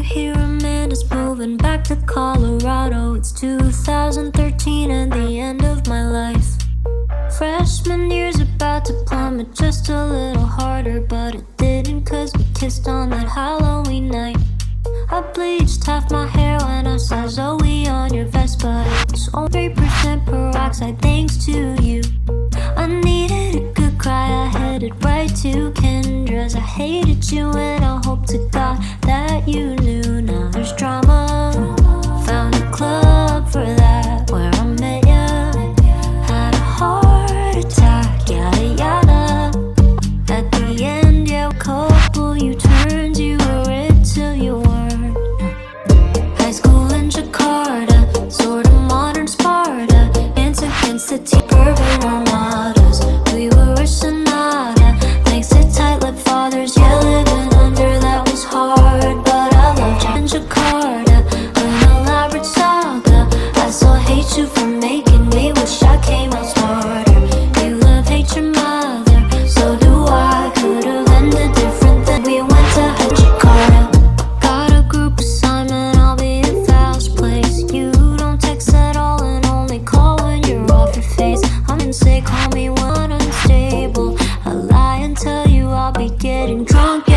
hear Amanda's moving back to Colorado. It's 2013 and the end of my life. Freshman year's about to plummet just a little harder, but it didn't, cause we kissed on that Halloween night. I bleached half my hair when I saw Zoe on your Vespa. It's only 3% peroxide thanks to you. I needed a good cry, I headed right to Kendra's. I hated you and I hope to God that you knew. Now there's drama, found a club for that where I met ya. Had a heart attack, yada yada. At the end, yeah, a couple U-turns, you were it till you weren't. High school in Jakarta, sort of modern Sparta. Dance against the T-Bourbon Armadas. We were a sonata, thanks to tight-lipped fathers. Yeah, living under that was hard, but I loved you. In Jakarta, an elaborate saga. I still hate you for making me wish I came out smarter. You love, hate your mother, so do I. Could've ended different than we went to Jakarta. Got a group assignment, I'll be in Val's place. You don't text at all and only call when you're off your face. I'm insane, call me when unstable. I lie and tell you I'll be getting drunk.